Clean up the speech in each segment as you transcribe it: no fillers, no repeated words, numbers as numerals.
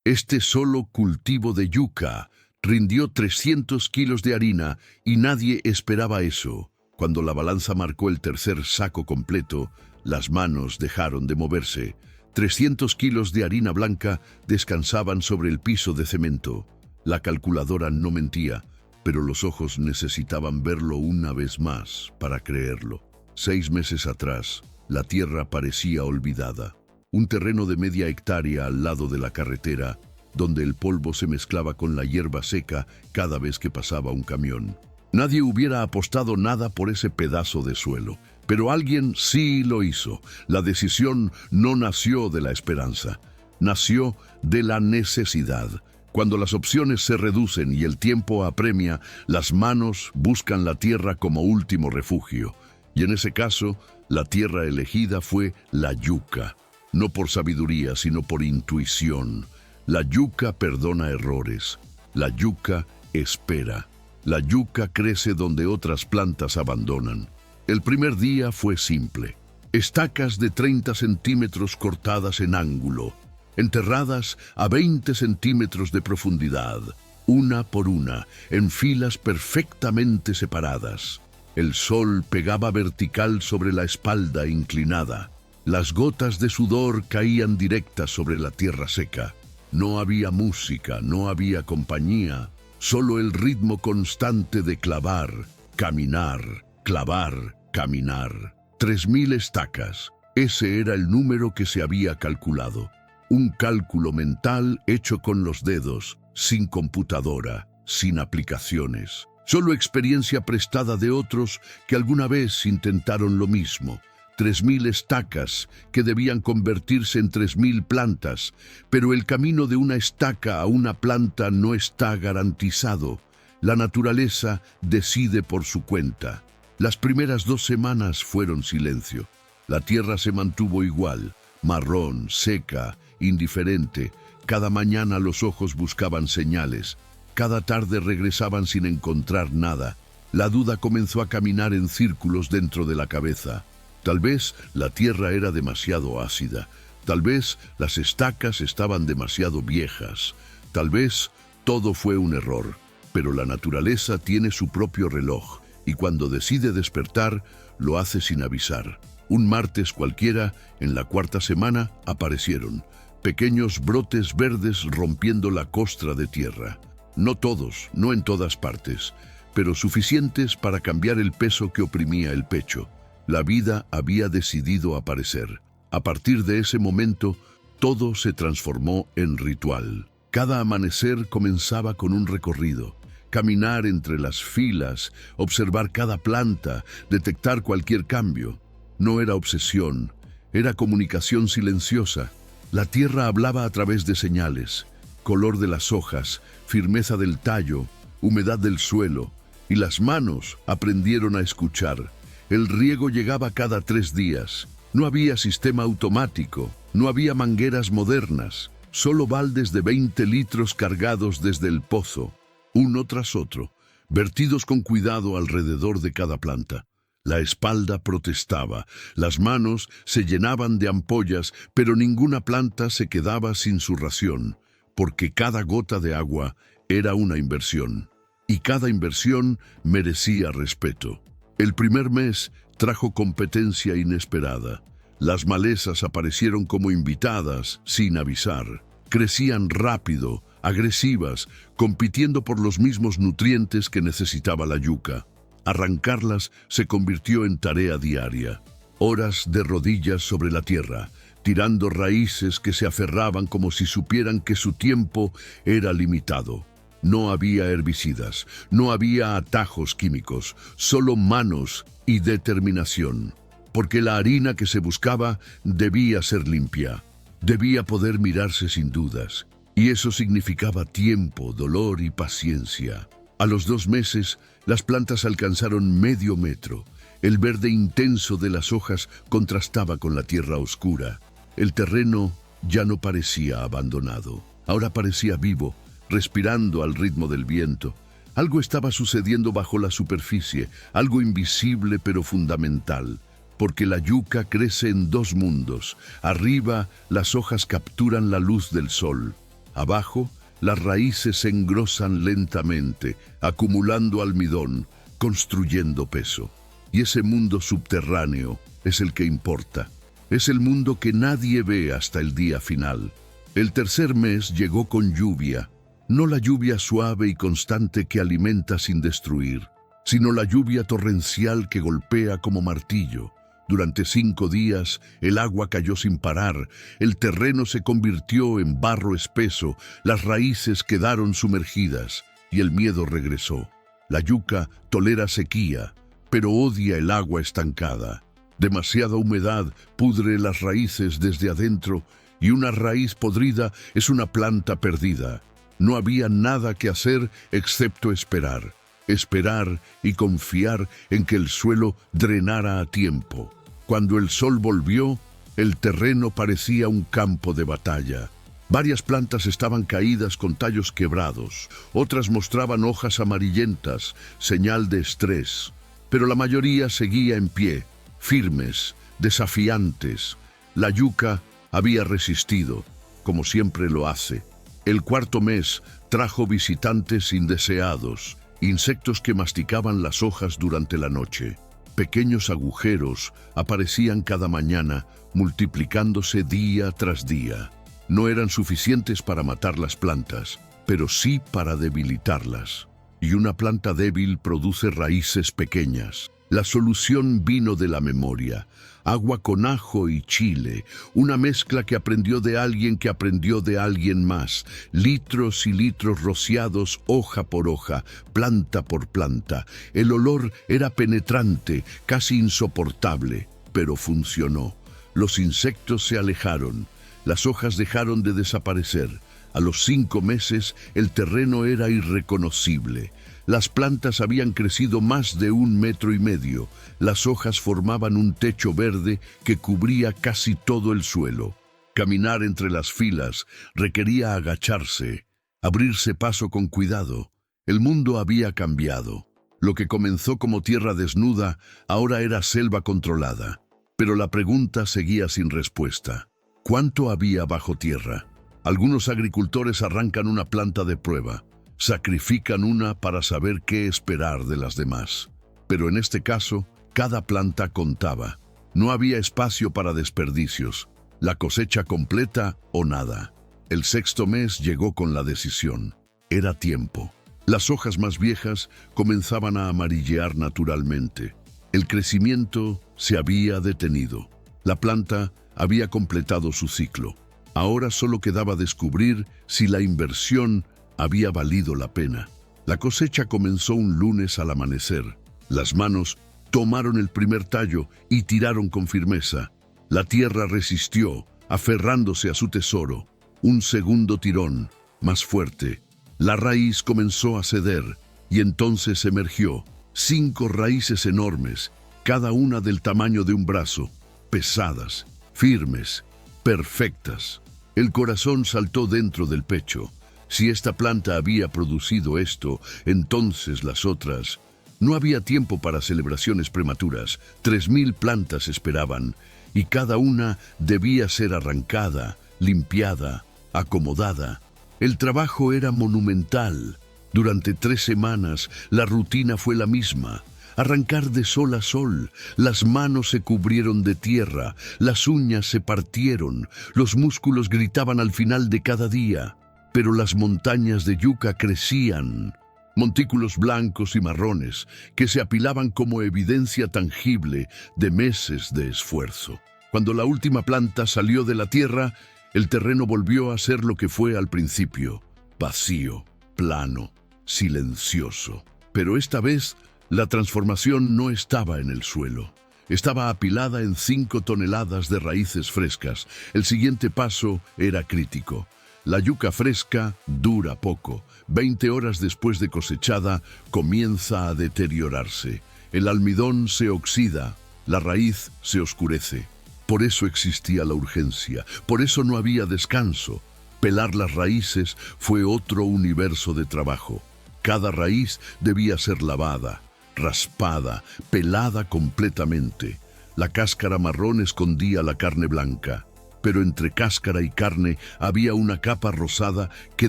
Este solo cultivo de yuca rindió 300 kilos de harina y nadie esperaba eso. Cuando la balanza marcó el tercer saco completo, las manos dejaron de moverse. 300 kilos de harina blanca descansaban sobre el piso de cemento. La calculadora no mentía, pero los ojos necesitaban verlo una vez más para creerlo. 6 meses atrás, la tierra parecía olvidada. Un terreno de media hectárea al lado de la carretera, donde el polvo se mezclaba con la hierba seca cada vez que pasaba un camión. Nadie hubiera apostado nada por ese pedazo de suelo, pero alguien sí lo hizo. La decisión no nació de la esperanza, nació de la necesidad. Cuando las opciones se reducen y el tiempo apremia, las manos buscan la tierra como último refugio. Y en ese caso, la tierra elegida fue la yuca. No por sabiduría, sino por intuición. La yuca perdona errores. La yuca espera. La yuca crece donde otras plantas abandonan. El primer día fue simple. Estacas de 30 centímetros cortadas en ángulo, enterradas a 20 centímetros de profundidad, una por una, en filas perfectamente separadas. El sol pegaba vertical sobre la espalda inclinada. Las gotas de sudor caían directas sobre la tierra seca. No había música, no había compañía, solo el ritmo constante de clavar, caminar, clavar, caminar. 3000 estacas. Ese era el número que se había calculado. Un cálculo mental hecho con los dedos, sin computadora, sin aplicaciones. Solo experiencia prestada de otros que alguna vez intentaron lo mismo. 3000 estacas que debían convertirse en 3000 plantas, pero el camino de una estaca a una planta no está garantizado. La naturaleza decide por su cuenta. Las primeras 2 semanas fueron silencio. La tierra se mantuvo igual, marrón, seca, indiferente. Cada mañana los ojos buscaban señales. Cada tarde regresaban sin encontrar nada. La duda comenzó a caminar en círculos dentro de la cabeza. Tal vez la tierra era demasiado ácida. Tal vez las estacas estaban demasiado viejas. Tal vez todo fue un error. Pero la naturaleza tiene su propio reloj y cuando decide despertar, lo hace sin avisar. Un martes cualquiera, en la 4ª semana, aparecieron pequeños brotes verdes rompiendo la costra de tierra. No todos, no en todas partes, pero suficientes para cambiar el peso que oprimía el pecho. La vida había decidido aparecer. A partir de ese momento, todo se transformó en ritual. Cada amanecer comenzaba con un recorrido. Caminar entre las filas, observar cada planta, detectar cualquier cambio. No era obsesión, era comunicación silenciosa. La tierra hablaba a través de señales. Color de las hojas, firmeza del tallo, humedad del suelo. Y las manos aprendieron a escuchar. El riego llegaba cada 3 días. No había sistema automático, no había mangueras modernas, solo baldes de 20 litros cargados desde el pozo, uno tras otro, vertidos con cuidado alrededor de cada planta. La espalda protestaba, las manos se llenaban de ampollas, pero ninguna planta se quedaba sin su ración, porque cada gota de agua era una inversión, y cada inversión merecía respeto. El primer mes trajo competencia inesperada. Las malezas aparecieron como invitadas, sin avisar. Crecían rápido, agresivas, compitiendo por los mismos nutrientes que necesitaba la yuca. Arrancarlas se convirtió en tarea diaria. Horas de rodillas sobre la tierra, tirando raíces que se aferraban como si supieran que su tiempo era limitado. No había herbicidas, no había atajos químicos, solo manos y determinación. Porque la harina que se buscaba debía ser limpia, debía poder mirarse sin dudas. Y eso significaba tiempo, dolor y paciencia. A los 2 meses, las plantas alcanzaron medio metro. El verde intenso de las hojas contrastaba con la tierra oscura. El terreno ya no parecía abandonado, ahora parecía vivo, respirando al ritmo del viento. Algo estaba sucediendo bajo la superficie, algo invisible pero fundamental, porque la yuca crece en 2 mundos. Arriba, las hojas capturan la luz del sol. Abajo, las raíces se engrosan lentamente, acumulando almidón, construyendo peso. Y ese mundo subterráneo es el que importa. Es el mundo que nadie ve hasta el día final. El tercer mes llegó con lluvia, no la lluvia suave y constante que alimenta sin destruir, sino la lluvia torrencial que golpea como martillo. Durante 5 días el agua cayó sin parar, el terreno se convirtió en barro espeso, las raíces quedaron sumergidas y el miedo regresó. La yuca tolera sequía, pero odia el agua estancada. Demasiada humedad pudre las raíces desde adentro y una raíz podrida es una planta perdida. No había nada que hacer excepto esperar. Esperar y confiar en que el suelo drenara a tiempo. Cuando el sol volvió, el terreno parecía un campo de batalla. Varias plantas estaban caídas con tallos quebrados, otras mostraban hojas amarillentas, señal de estrés, pero la mayoría seguía en pie, firmes, desafiantes. La yuca había resistido, como siempre lo hace. El cuarto mes trajo visitantes indeseados, insectos que masticaban las hojas durante la noche. Pequeños agujeros aparecían cada mañana, multiplicándose día tras día. No eran suficientes para matar las plantas, pero sí para debilitarlas. Y una planta débil produce raíces pequeñas. La solución vino de la memoria. Agua con ajo y chile, una mezcla que aprendió de alguien que aprendió de alguien más. Litros y litros rociados hoja por hoja, planta por planta. El olor era penetrante, casi insoportable, pero funcionó. Los insectos se alejaron, las hojas dejaron de desaparecer. A los 5 meses el terreno era irreconocible. Las plantas habían crecido más de 1,5 metros. Las hojas formaban un techo verde que cubría casi todo el suelo. Caminar entre las filas requería agacharse, abrirse paso con cuidado. El mundo había cambiado. Lo que comenzó como tierra desnuda ahora era selva controlada. Pero la pregunta seguía sin respuesta. ¿Cuánto había bajo tierra? Algunos agricultores arrancan una planta de prueba. Sacrifican una para saber qué esperar de las demás. Pero en este caso, cada planta contaba. No había espacio para desperdicios. La cosecha completa o nada. El 6.º mes llegó con la decisión. Era tiempo. Las hojas más viejas comenzaban a amarillear naturalmente. El crecimiento se había detenido. La planta había completado su ciclo. Ahora solo quedaba descubrir si la inversión había valido la pena. La cosecha comenzó un lunes al amanecer. Las manos tomaron el primer tallo y tiraron con firmeza. La tierra resistió, aferrándose a su tesoro. Un segundo tirón, más fuerte. La raíz comenzó a ceder y entonces emergió. 5 raíces enormes, cada una del tamaño de un brazo, pesadas, firmes, perfectas. El corazón saltó dentro del pecho. Si esta planta había producido esto, entonces las otras. No había tiempo para celebraciones prematuras. 3.000 plantas esperaban, y cada una debía ser arrancada, limpiada, acomodada. El trabajo era monumental. Durante 3 semanas la rutina fue la misma. Arrancar de sol a sol, las manos se cubrieron de tierra, las uñas se partieron, los músculos gritaban al final de cada día. Pero las montañas de yuca crecían, montículos blancos y marrones que se apilaban como evidencia tangible de meses de esfuerzo. Cuando la última planta salió de la tierra, el terreno volvió a ser lo que fue al principio, vacío, plano, silencioso. Pero esta vez, la transformación no estaba en el suelo. Estaba apilada en 5 toneladas de raíces frescas. El siguiente paso era crítico. La yuca fresca dura poco. 20 horas después de cosechada, comienza a deteriorarse. El almidón se oxida, la raíz se oscurece. Por eso existía la urgencia, por eso no había descanso. Pelar las raíces fue otro universo de trabajo. Cada raíz debía ser lavada, raspada, pelada completamente. La cáscara marrón escondía la carne blanca. pero entre cáscara y carne había una capa rosada que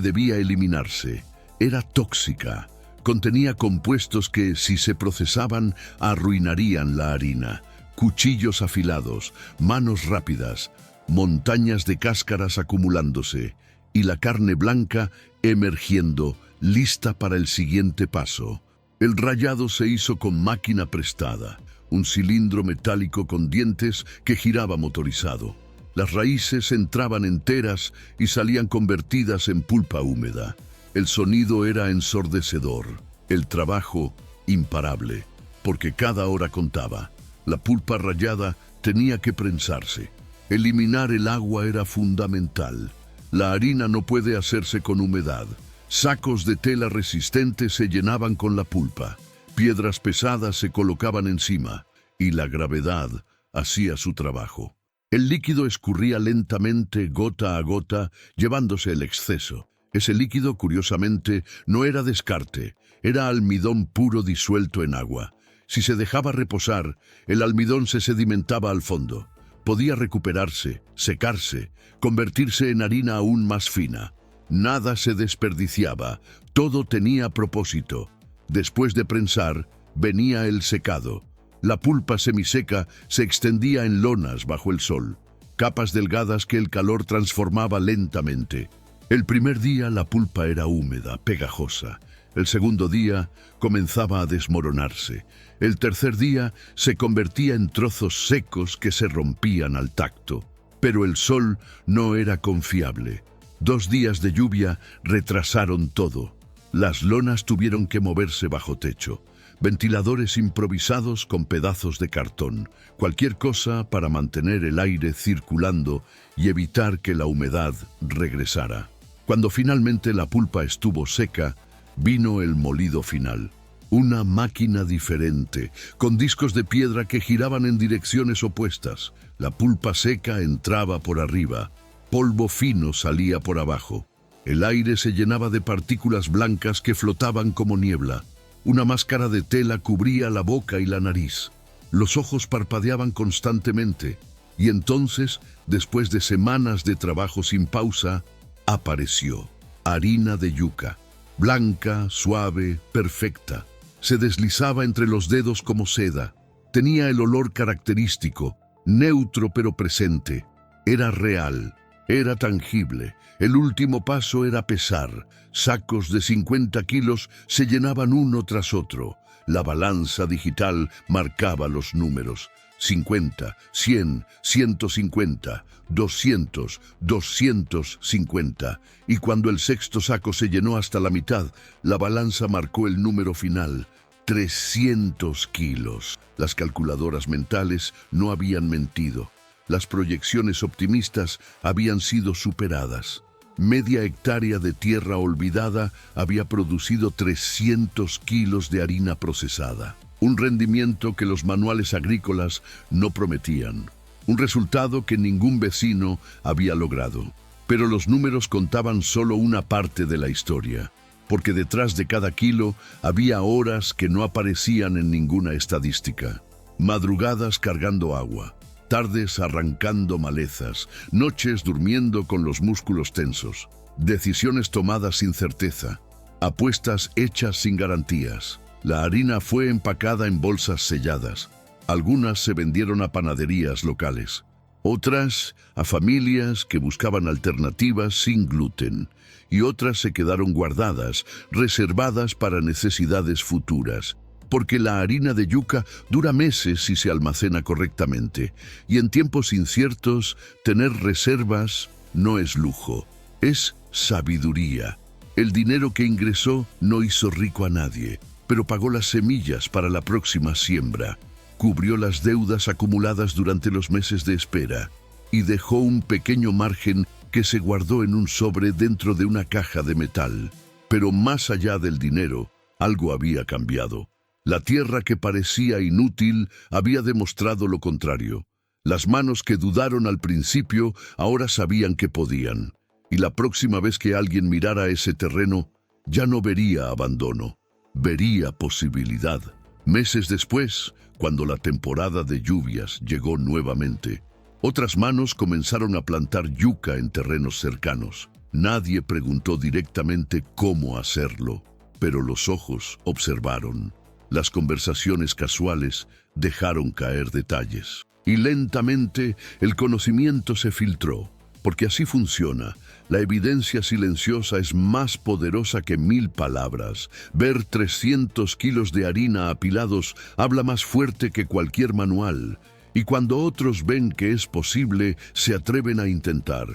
debía eliminarse. Era tóxica. Contenía compuestos que, si se procesaban, arruinarían la harina. Cuchillos afilados, manos rápidas, montañas de cáscaras acumulándose y la carne blanca emergiendo, lista para el siguiente paso. El rallado se hizo con máquina prestada, un cilindro metálico con dientes que giraba motorizado. Las raíces entraban enteras y salían convertidas en pulpa húmeda. El sonido era ensordecedor, el trabajo imparable, porque cada hora contaba. La pulpa rallada tenía que prensarse. Eliminar el agua era fundamental. La harina no puede hacerse con humedad. Sacos de tela resistente se llenaban con la pulpa. Piedras pesadas se colocaban encima y la gravedad hacía su trabajo. El líquido escurría lentamente, gota a gota, llevándose el exceso. Ese líquido, curiosamente, no era descarte, era almidón puro disuelto en agua. Si se dejaba reposar, el almidón se sedimentaba al fondo. Podía recuperarse, secarse, convertirse en harina aún más fina. Nada se desperdiciaba, todo tenía propósito. Después de prensar, venía el secado. La pulpa semiseca se extendía en lonas bajo el sol, capas delgadas que el calor transformaba lentamente. El primer día la pulpa era húmeda, pegajosa. El segundo día comenzaba a desmoronarse. El tercer día se convertía en trozos secos que se rompían al tacto. Pero el sol no era confiable. 2 días de lluvia retrasaron todo. Las lonas tuvieron que moverse bajo techo. Ventiladores improvisados con pedazos de cartón. Cualquier cosa para mantener el aire circulando y evitar que la humedad regresara. Cuando finalmente la pulpa estuvo seca, vino el molido final. Una máquina diferente, con discos de piedra que giraban en direcciones opuestas. La pulpa seca entraba por arriba, polvo fino salía por abajo. El aire se llenaba de partículas blancas que flotaban como niebla. Una máscara de tela cubría la boca y la nariz. Los ojos parpadeaban constantemente. Y entonces, después de semanas de trabajo sin pausa, apareció harina de yuca. Blanca, suave, perfecta. Se deslizaba entre los dedos como seda. Tenía el olor característico, neutro pero presente. Era real, era tangible. El último paso era pesar. Sacos de 50 kilos se llenaban uno tras otro. La balanza digital marcaba los números. 50, 100, 150, 200, 250. Y cuando el sexto saco se llenó hasta la mitad, la balanza marcó el número final, 300 kilos. Las calculadoras mentales no habían mentido. Las proyecciones optimistas habían sido superadas. Media hectárea de tierra olvidada había producido 300 kilos de harina procesada. Un rendimiento que los manuales agrícolas no prometían. Un resultado que ningún vecino había logrado. Pero los números contaban solo una parte de la historia, porque detrás de cada kilo había horas que no aparecían en ninguna estadística. Madrugadas cargando agua, tardes arrancando malezas, noches durmiendo con los músculos tensos, decisiones tomadas sin certeza, apuestas hechas sin garantías. La harina fue empacada en bolsas selladas. Algunas se vendieron a panaderías locales, otras a familias que buscaban alternativas sin gluten, y otras se quedaron guardadas, reservadas para necesidades futuras. Porque la harina de yuca dura meses si se almacena correctamente, y en tiempos inciertos, tener reservas no es lujo, es sabiduría. El dinero que ingresó no hizo rico a nadie, pero pagó las semillas para la próxima siembra, cubrió las deudas acumuladas durante los meses de espera y dejó un pequeño margen que se guardó en un sobre dentro de una caja de metal. Pero más allá del dinero, algo había cambiado. La tierra que parecía inútil había demostrado lo contrario. Las manos que dudaron al principio ahora sabían que podían. Y la próxima vez que alguien mirara ese terreno, ya no vería abandono. Vería posibilidad. Meses después, cuando la temporada de lluvias llegó nuevamente, Otras manos comenzaron a plantar yuca en terrenos cercanos. Nadie preguntó directamente cómo hacerlo, pero los ojos observaron. Las conversaciones casuales dejaron caer detalles. Y lentamente el conocimiento se filtró, porque así funciona. La evidencia silenciosa es más poderosa que 1000 palabras. Ver 300 kilos de harina apilados habla más fuerte que cualquier manual. Y cuando otros ven que es posible, se atreven a intentar.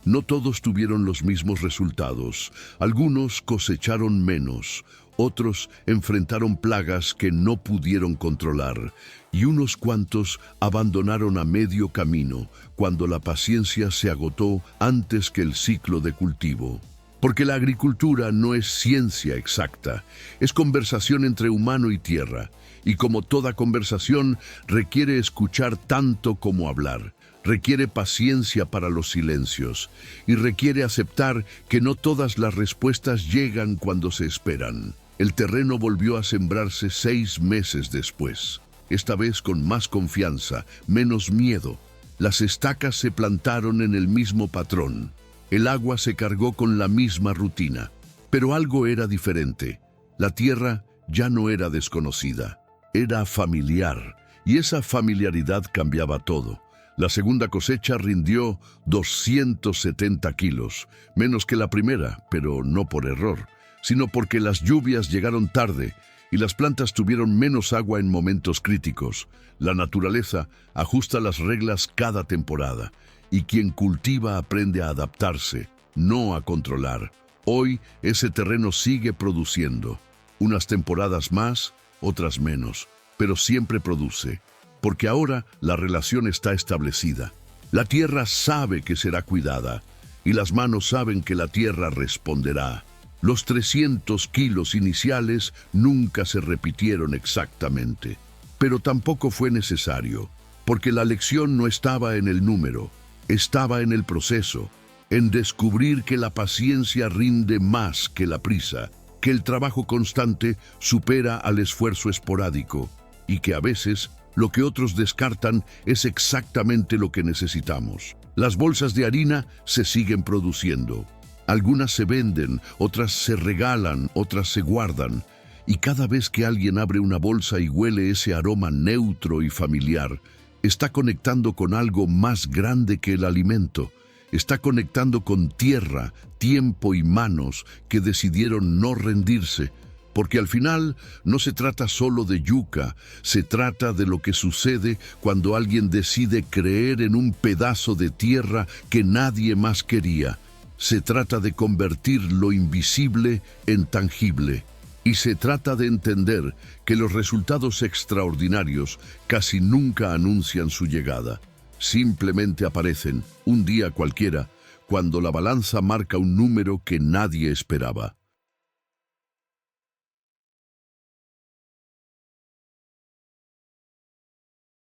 No todos tuvieron los mismos resultados. Algunos cosecharon menos, otros enfrentaron plagas que no pudieron controlar, y unos cuantos abandonaron a medio camino cuando la paciencia se agotó antes que el ciclo de cultivo. Porque la agricultura no es ciencia exacta, es conversación entre humano y tierra, y como toda conversación requiere escuchar tanto como hablar. Requiere paciencia para los silencios y requiere aceptar que no todas las respuestas llegan cuando se esperan. El terreno volvió a sembrarse 6 meses después, esta vez con más confianza, menos miedo. Las estacas se plantaron en el mismo patrón. El agua se cargó con la misma rutina. Pero algo era diferente. La tierra ya no era desconocida, era familiar, y esa familiaridad cambiaba todo. La segunda cosecha rindió 270 kilos, menos que la primera, pero no por error, sino porque las lluvias llegaron tarde y las plantas tuvieron menos agua en momentos críticos. La naturaleza ajusta las reglas cada temporada, y quien cultiva aprende a adaptarse, no a controlar. Hoy ese terreno sigue produciendo, unas temporadas más, otras menos, pero siempre produce. Porque ahora la relación está establecida. La tierra sabe que será cuidada, y las manos saben que la tierra responderá. Los 300 kilos iniciales nunca se repitieron exactamente, pero tampoco fue necesario, porque la lección no estaba en el número, estaba en el proceso, en descubrir que la paciencia rinde más que la prisa, que el trabajo constante supera al esfuerzo esporádico, y que a veces lo que otros descartan es exactamente lo que necesitamos. Las bolsas de harina se siguen produciendo. Algunas se venden, otras se regalan, otras se guardan. Y cada vez que alguien abre una bolsa y huele ese aroma neutro y familiar, está conectando con algo más grande que el alimento. Está conectando con tierra, tiempo y manos que decidieron no rendirse. Porque al final no se trata solo de yuca, se trata de lo que sucede cuando alguien decide creer en un pedazo de tierra que nadie más quería. Se trata de convertir lo invisible en tangible. Y se trata de entender que los resultados extraordinarios casi nunca anuncian su llegada. Simplemente aparecen, un día cualquiera, cuando la balanza marca un número que nadie esperaba.